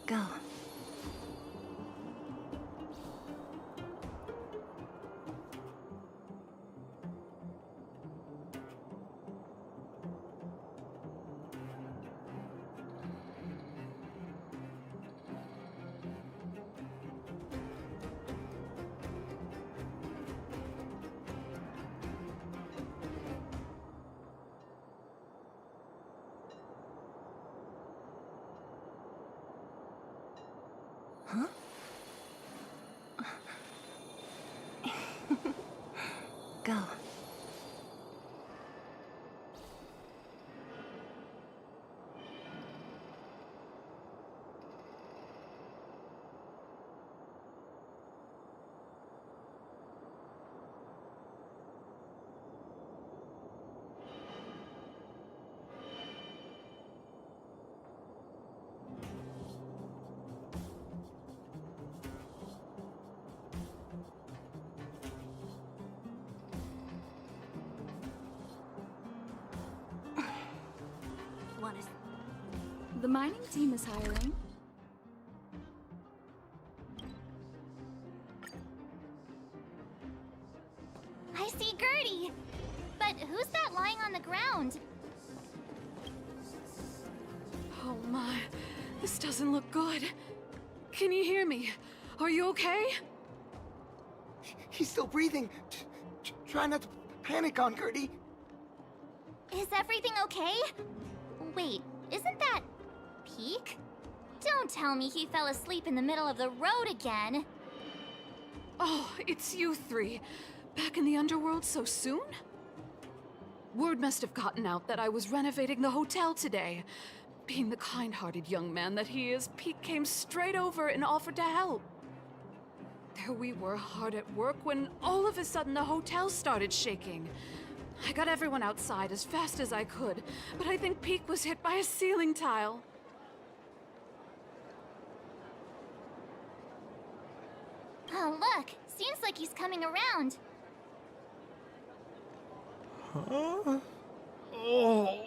Go. Huh? Go. The mining team is hiring. I see Gertie! But who's that lying on the ground? Oh my, this doesn't look good. Can you hear me? Are you okay? He's still breathing. Try not to panic on Gertie. Is everything okay? Wait, isn't that Peak? Don't tell me he fell asleep in the middle of the road again. Oh, it's you three. Back in the underworld so soon? Word must have gotten out that I was renovating the hotel today. Being the kind-hearted young man that he is, Pete came straight over and offered to help. There we were, hard at work, when all of a sudden the hotel started shaking. I got everyone outside as fast as I could, but I think Pete was hit by a ceiling tile. Oh, look! Seems like he's coming around. Huh? Oh.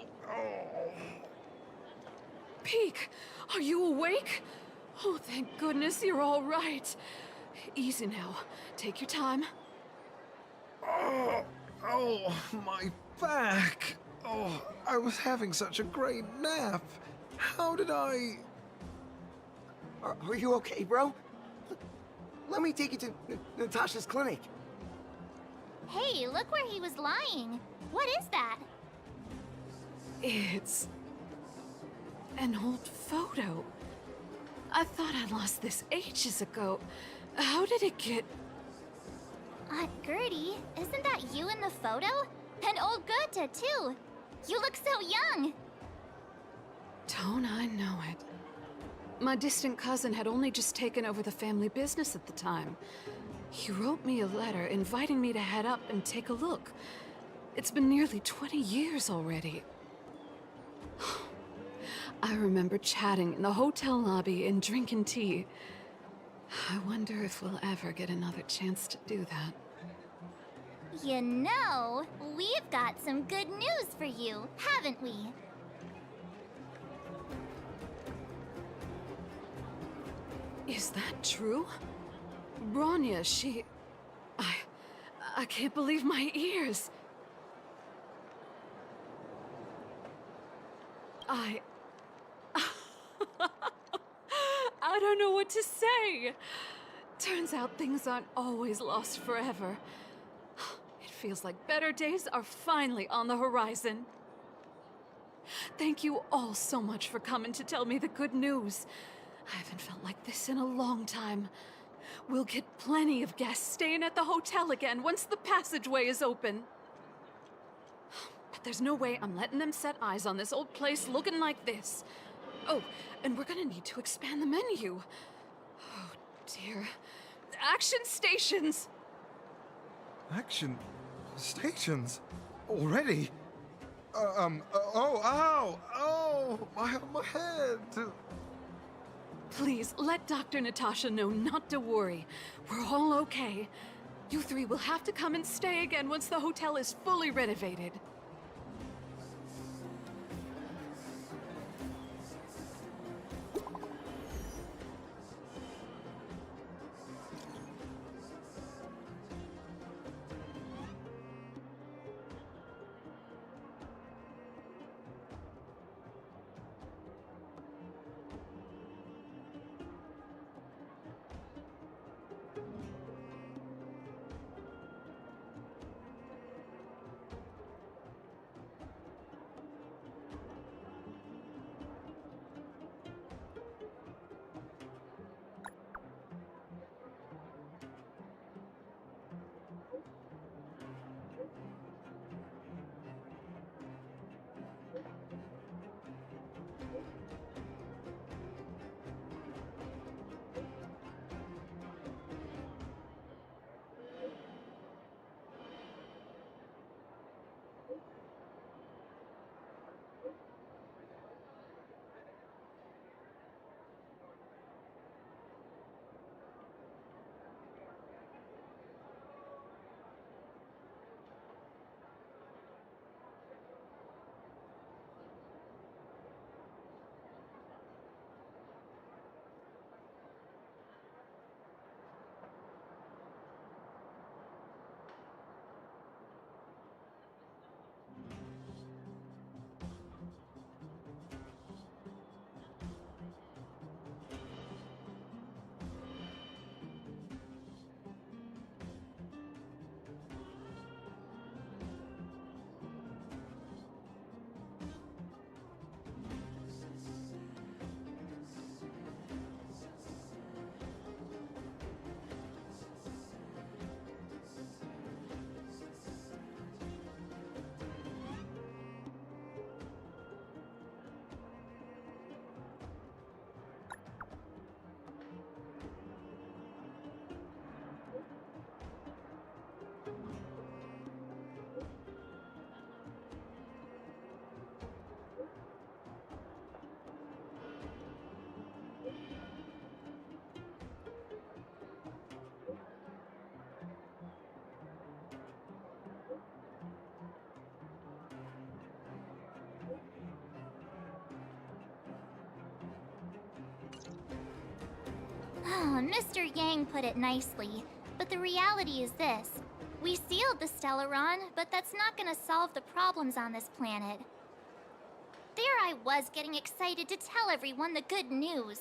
Peek, are you awake? Oh, thank goodness you're all right. Easy now. Take your time. Oh, my back. Oh, I was having such a great nap. How did I... Are you okay, bro? Let me take you to Natasha's clinic. Hey, look where he was lying. What is that? It's an old photo. I thought I'd lost this ages ago. How did it get... Aunt Gertie, isn't that you in the photo? And old Goethe, too. You look so young. Don't I know it? My distant cousin had only just taken over the family business at the time. He wrote me a letter inviting me to head up and take a look. It's been nearly 20 years already. I remember chatting in the hotel lobby and drinking tea. I wonder if we'll ever get another chance to do that. You know, we've got some good news for you, haven't we? Is that true? Bronya, she... I can't believe my ears. I don't know what to say. Turns out things aren't always lost forever. It feels like better days are finally on the horizon. Thank you all so much for coming to tell me the good news. I haven't felt like this in a long time. We'll get plenty of guests staying at the hotel again once the passageway is open. But there's no way I'm letting them set eyes on this old place looking like this. Oh, and we're gonna need to expand the menu. Oh, dear. Action stations! Action stations? Already? My head. Please, let Dr. Natasha know not to worry. We're all okay. You three will have to come and stay again once the hotel is fully renovated. Mr. Yang put it nicely, but the reality is this. We sealed the Stellaron, but that's not gonna solve the problems on this planet. There I was getting excited to tell everyone the good news.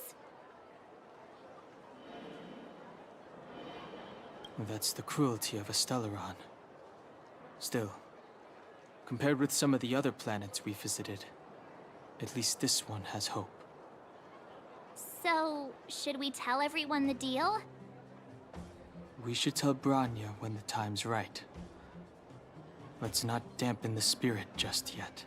That's the cruelty of a Stellaron. Still, compared with some of the other planets we visited, at least this one has hope. So, should we tell everyone the deal? We should tell Bronya when the time's right. Let's not dampen the spirit just yet.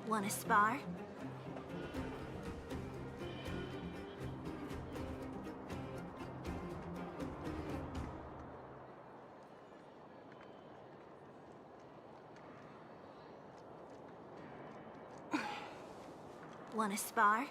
Want to spar? Want to spar?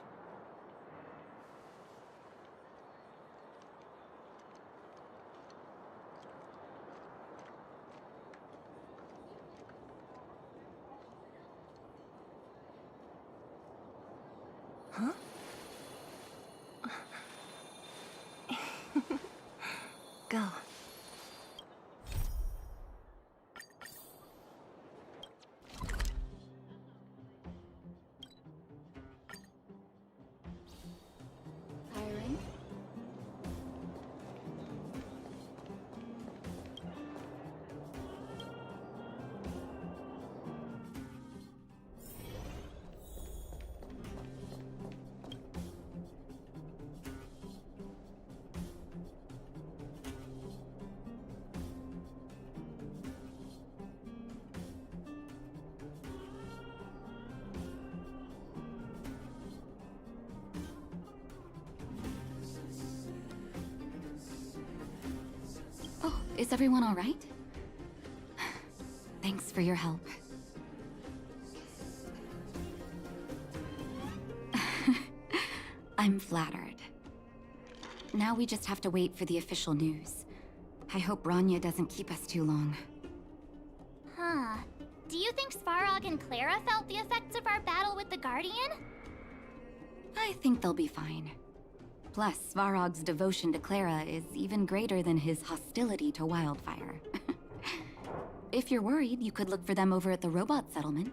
Huh? Go. Hiring? Oh, is everyone all right? Thanks for your help. I'm flattered. Now we just have to wait for the official news. I hope Bronya doesn't keep us too long. Huh. Do you think Svarog and Clara felt the effects of our battle with the Guardian? I think they'll be fine. Plus, Svarog's devotion to Clara is even greater than his hostility to Wildfire. If you're worried, you could look for them over at the robot settlement.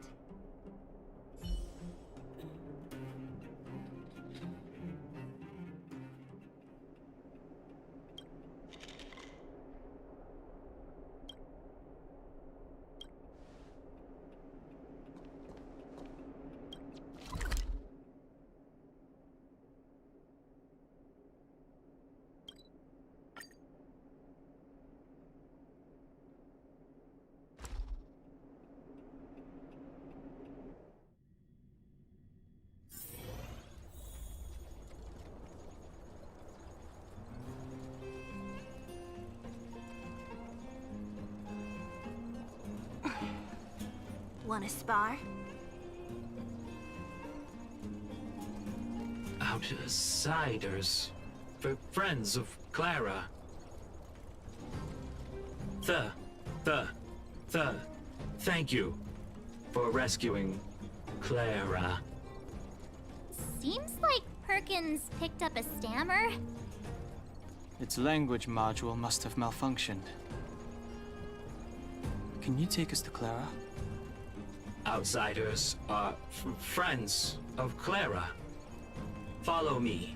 Wanna spar? Outsiders. Friends of Clara. Thank you for rescuing Clara. Seems like Perkins picked up a stammer. Its language module must have malfunctioned. Can you take us to Clara? Outsiders are friends of Clara. Follow me.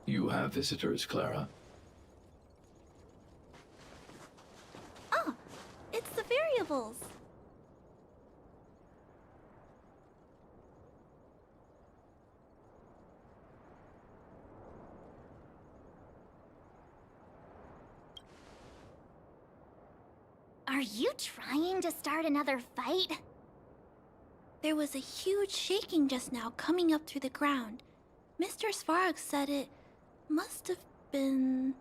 You have visitors, Clara. Oh, it's the variables. Are you trying to start another fight? There was a huge shaking just now coming up through the ground. Mr. Svarog said it must have been...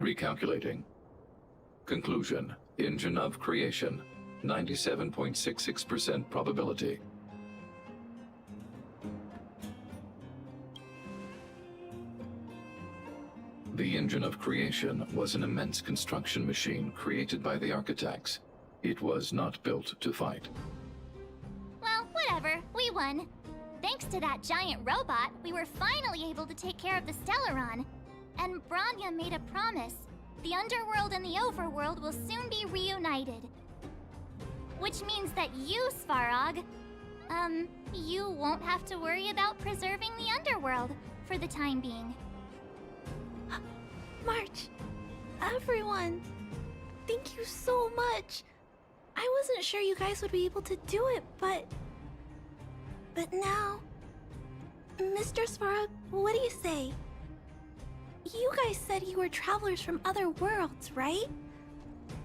Recalculating. Conclusion. Engine of creation. 97.66% probability. The engine of creation was an immense construction machine created by the architects. It was not built to fight. Well, whatever. We won. Thanks to that giant robot, we were finally able to take care of the Stellaron. And Bronya made a promise. The Underworld and the Overworld will soon be reunited. Which means that you, Svarog, you won't have to worry about preserving the Underworld for the time being. March, everyone, thank you so much. I wasn't sure you guys would be able to do it, but now... Mr. Svarog, what do you say? You guys said you were travelers from other worlds, right?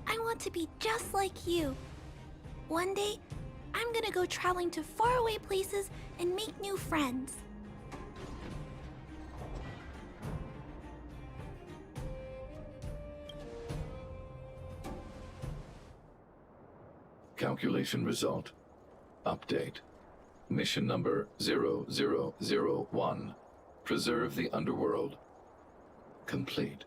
I want to be just like you. One day, I'm gonna go traveling to faraway places and make new friends. Calculation result. Update. Mission number 0001. Preserve the Underworld. Complete.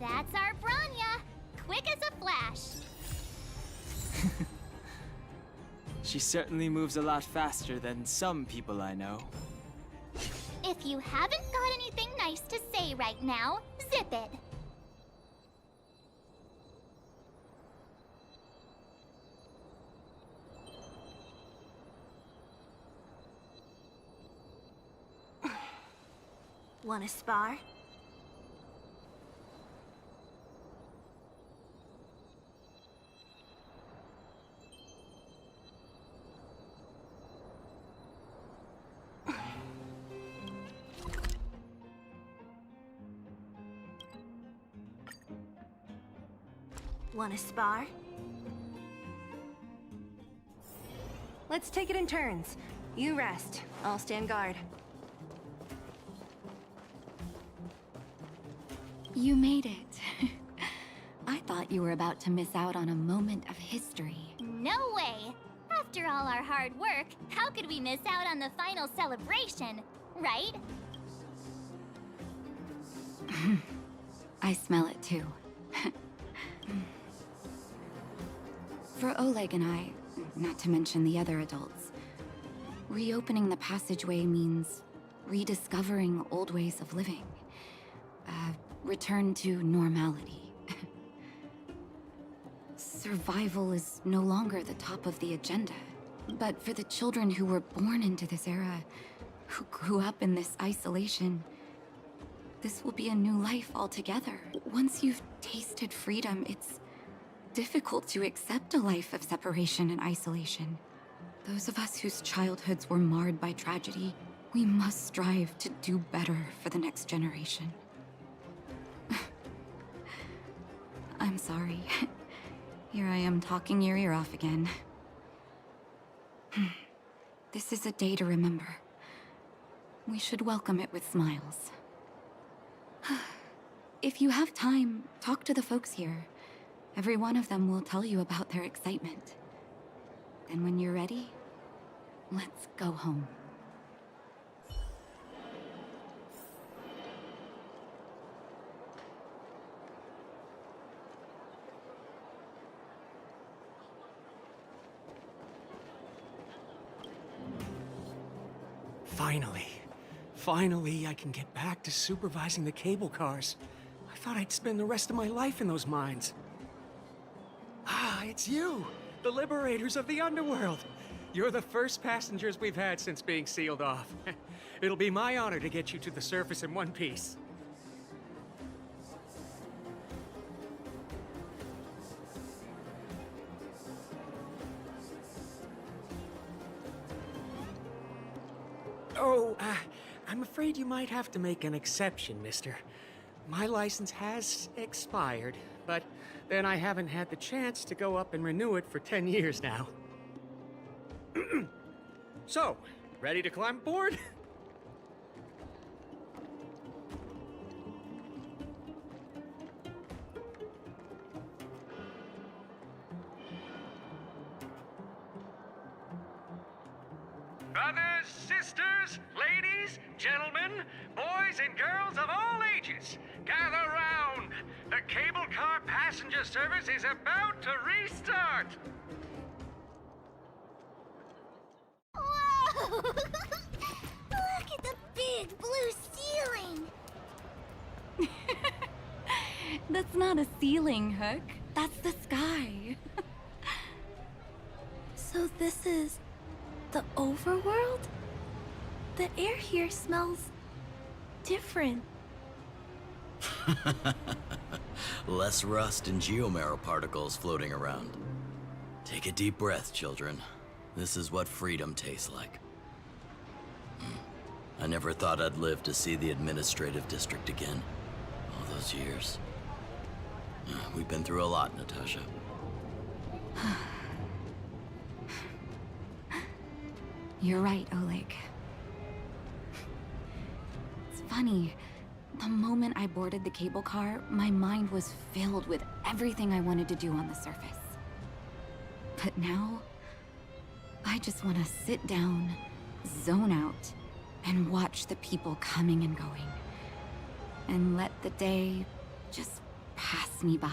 That's our Branya! Quick as a flash! She certainly moves a lot faster than some people I know. If you haven't got anything nice to say right now, zip it! Wanna spar? Wanna spar? Let's take it in turns. You rest. I'll stand guard. You made it. I thought you were about to miss out on a moment of history. No way! After all our hard work, how could we miss out on the final celebration, right? I smell it too. For Oleg and I, not to mention the other adults, reopening the passageway means rediscovering old ways of living. Return to normality. Survival is no longer the top of the agenda. But for the children who were born into this era, who grew up in this isolation, this will be a new life altogether. Once you've tasted freedom, it's difficult to accept a life of separation and isolation. Those of us whose childhoods were marred by tragedy, we must strive to do better for the next generation. I'm sorry. Here I am talking your ear off again. This is a day to remember. We should welcome it with smiles. If you have time, talk to the folks here. Every one of them will tell you about their excitement. Then when you're ready, let's go home. Finally, I can get back to supervising the cable cars. I thought I'd spend the rest of my life in those mines. Ah, it's you, the liberators of the underworld. You're the first passengers we've had since being sealed off. It'll be my honor to get you to the surface in one piece. Oh, I'm afraid you might have to make an exception, mister. My license has expired, but then I haven't had the chance to go up and renew it for 10 years now. So, ready to climb aboard? Brothers, sisters, ladies, gentlemen, boys and girls of all ages, gather round. The cable car passenger service is about to restart. Whoa! Look at the big blue ceiling! That's not a ceiling, Hook. That's the sky. So this is the overworld? The air here smells different. Less rust and geomarrow particles floating around. Take a deep breath, children. This is what freedom tastes like. I never thought I'd live to see the administrative district again. All those years. We've been through a lot, Natasha. You're right, Oleg. It's funny. The moment I boarded the cable car, my mind was filled with everything I wanted to do on the surface. But now, I just want to sit down, zone out, and watch the people coming and going. And let the day just pass me by.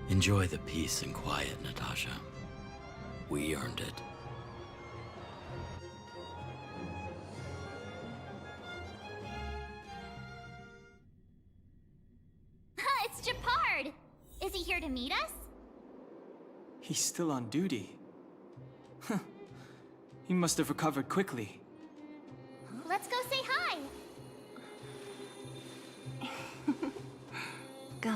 Enjoy the peace and quiet, Natasha. We earned it. It's Japard! Is he here to meet us? He's still on duty. Huh. He must have recovered quickly. Let's go say hi! Go.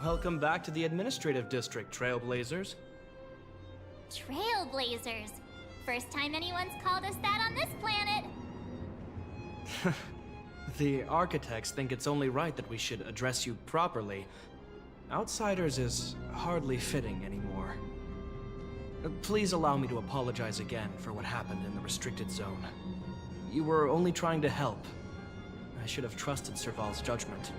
Welcome back to the Administrative District, Trailblazers. Trailblazers. First time anyone's called us that on this planet. The architects think it's only right that we should address you properly. Outsiders is hardly fitting anymore. Please allow me to apologize again for what happened in the restricted zone. You were only trying to help. I should have trusted Serval's judgment.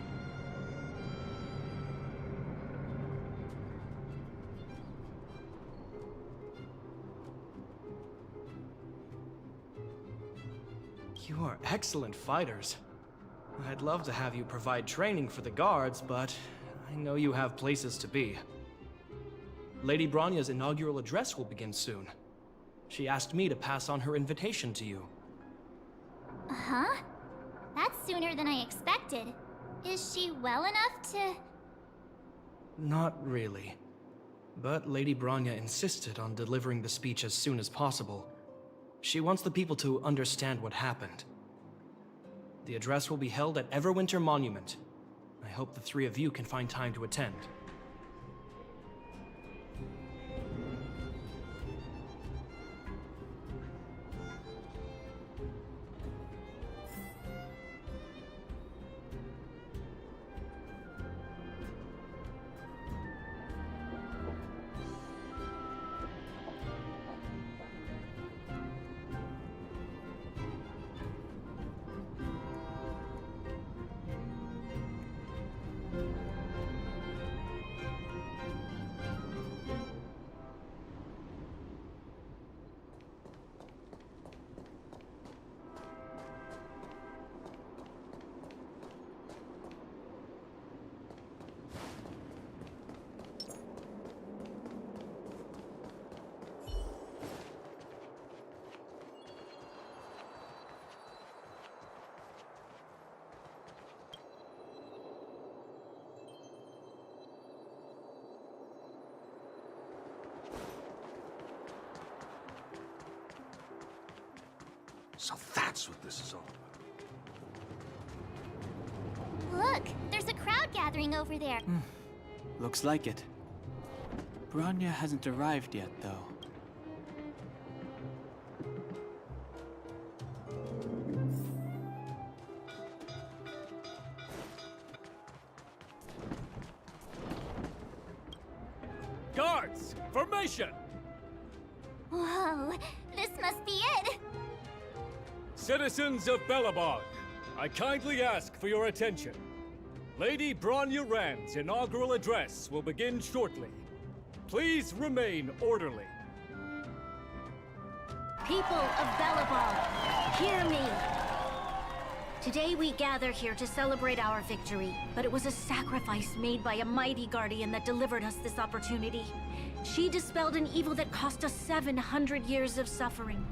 You are excellent fighters. I'd love to have you provide training for the guards, but I know you have places to be. Lady Bronya's inaugural address will begin soon. She asked me to pass on her invitation to you. Huh? That's sooner than I expected. Is she well enough to... Not really. But Lady Bronya insisted on delivering the speech as soon as possible. She wants the people to understand what happened. The address will be held at Everwinter Monument. I hope the three of you can find time to attend. So that's what this is all about. Look, there's a crowd gathering over there. Looks like it. Bronya hasn't arrived yet, though. Guards, formation! Whoa, this must be it! Citizens of Belobog, I kindly ask for your attention. Lady Bronya Rand's inaugural address will begin shortly. Please remain orderly. People of Belobog, hear me! Today we gather here to celebrate our victory, but it was a sacrifice made by a mighty guardian that delivered us this opportunity. She dispelled an evil that cost us 700 years of suffering.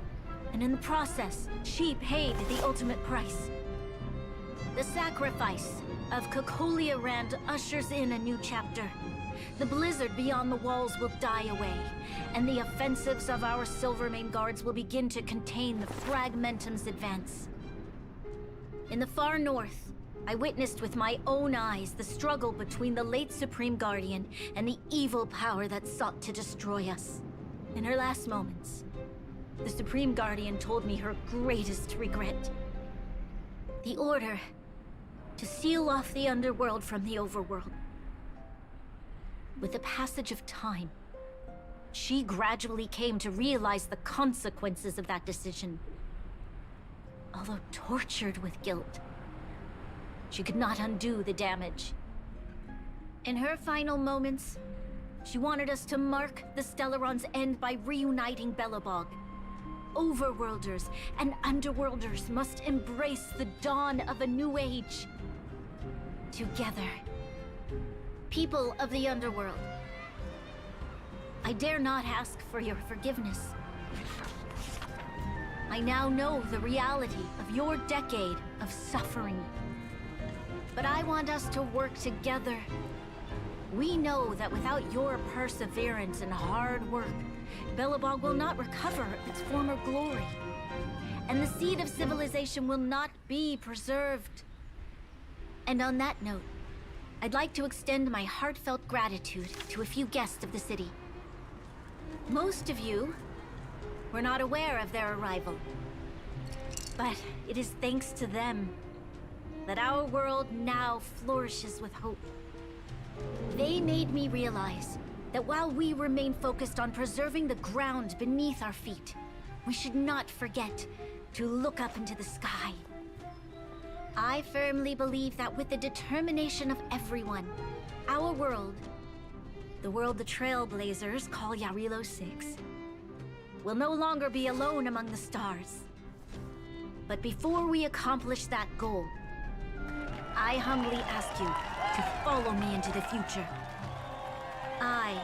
And in the process, she paid the ultimate price. The sacrifice of Cocolia Rand ushers in a new chapter. The blizzard beyond the walls will die away, and the offensives of our Silvermane guards will begin to contain the Fragmentum's advance. In the far north, I witnessed with my own eyes the struggle between the late Supreme Guardian and the evil power that sought to destroy us. In her last moments, the Supreme Guardian told me her greatest regret. The order to seal off the underworld from the overworld. With the passage of time, she gradually came to realize the consequences of that decision. Although tortured with guilt, she could not undo the damage. In her final moments, she wanted us to mark the Stellaron's end by reuniting Belobog. Overworlders and Underworlders must embrace the dawn of a new age. Together. People of the Underworld, I dare not ask for your forgiveness. I now know the reality of your decade of suffering. But I want us to work together. We know that without your perseverance and hard work, Belobog will not recover its former glory. And the seed of civilization will not be preserved. And on that note, I'd like to extend my heartfelt gratitude to a few guests of the city. Most of you were not aware of their arrival. But it is thanks to them that our world now flourishes with hope. They made me realize that while we remain focused on preserving the ground beneath our feet, we should not forget to look up into the sky. I firmly believe that with the determination of everyone, our world, the world the Trailblazers call Yarilo 6, will no longer be alone among the stars. But before we accomplish that goal, I humbly ask you to follow me into the future. I,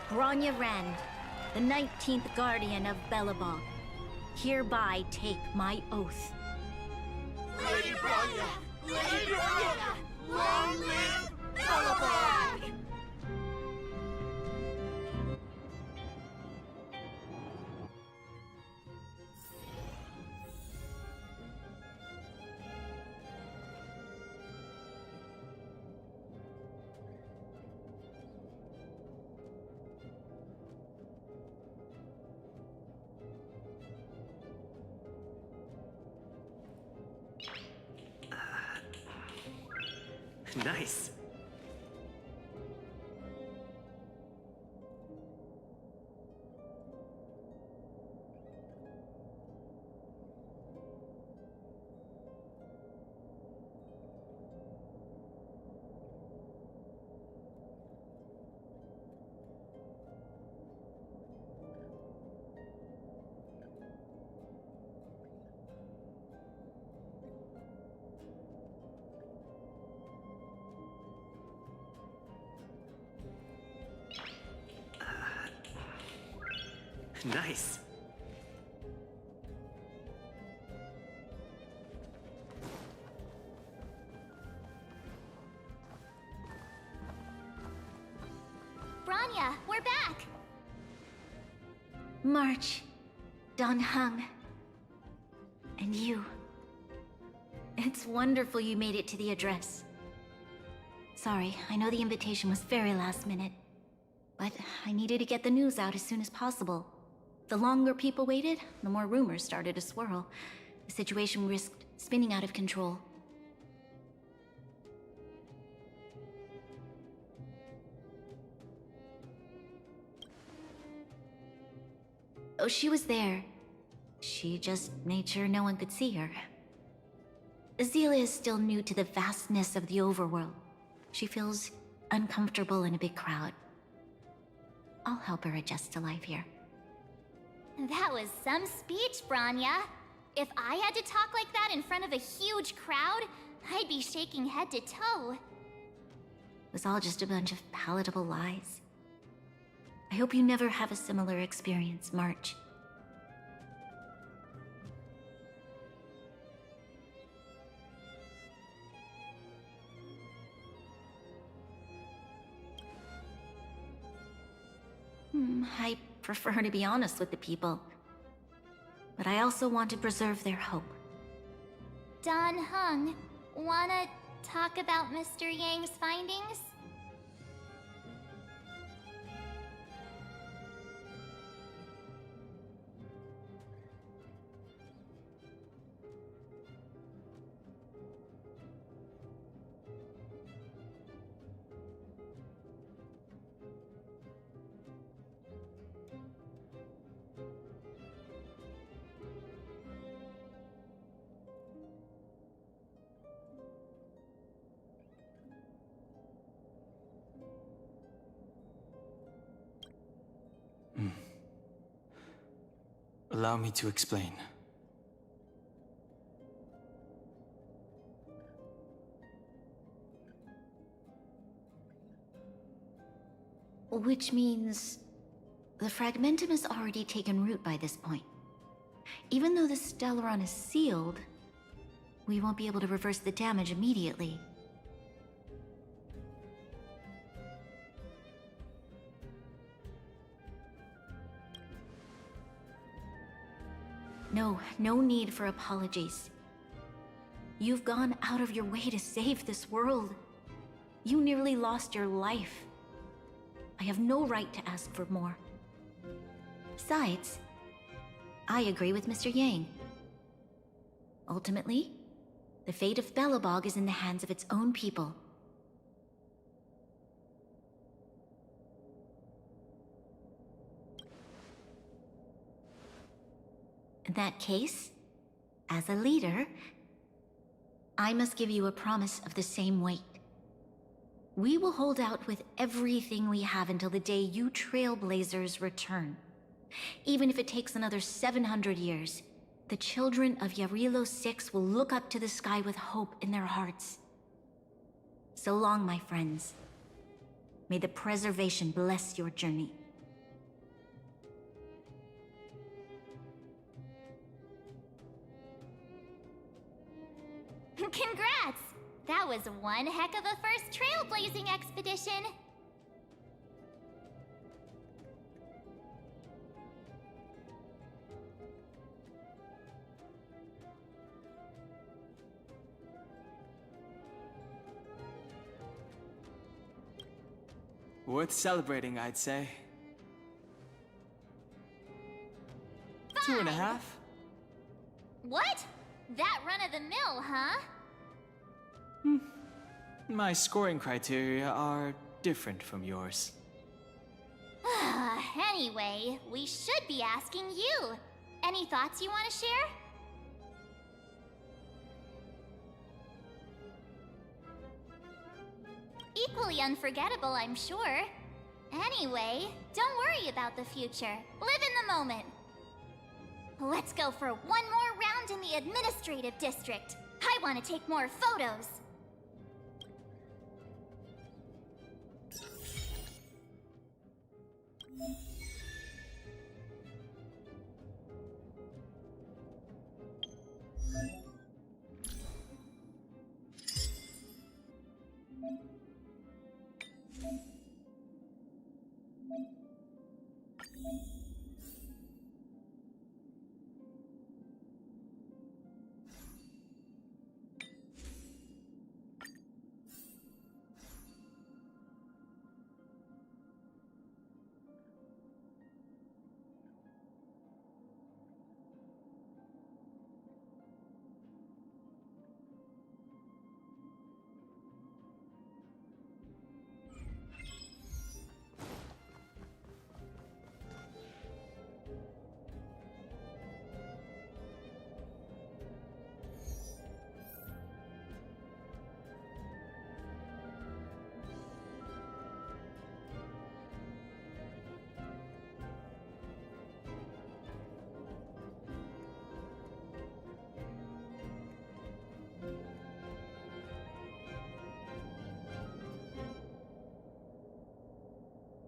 Bronya Rand, the 19th Guardian of Belobog, hereby take my oath. Lady Bronya! Lady Bronya! Long live Belobog! Nice. Nice. Bronya, we're back! March, Dan Heng, and you. It's wonderful you made it to the address. Sorry, I know the invitation was very last minute, but I needed to get the news out as soon as possible. The longer people waited, the more rumors started to swirl. The situation risked spinning out of control. Oh, she was there. She just made sure no one could see her. Azila is still new to the vastness of the overworld. She feels uncomfortable in a big crowd. I'll help her adjust to life here. That was some speech, Bronya. If I had to talk like that in front of a huge crowd, I'd be shaking head to toe. It was all just a bunch of palatable lies. I hope you never have a similar experience, March. I prefer to be honest with the people. But I also want to preserve their hope. Dan Heng, wanna talk about Mr. Yang's findings? Allow me to explain. Which means the Fragmentum has already taken root by this point. Even though the Stellaron is sealed, we won't be able to reverse the damage immediately. No need for apologies. You've gone out of your way to save this world. You nearly lost your life. I have no right to ask for more. Besides, I agree with Mr. Yang. Ultimately, the fate of Belobog is in the hands of its own people. In that case, as a leader, I must give you a promise of the same weight. We will hold out with everything we have until the day you Trailblazers return. Even if it takes another 700 years, the children of Yarilo 6 will look up to the sky with hope in their hearts. So long, my friends. May the preservation bless your journey. Congrats! That was one heck of a first trailblazing expedition! Worth celebrating, I'd say. 2.5? What? That run-of-the-mill, huh? My scoring criteria are different from yours. Anyway, we should be asking you. Any thoughts you want to share? Equally unforgettable, I'm sure. Anyway, don't worry about the future. Live in the moment. Let's go for one more round in the administrative district. I want to take more photos.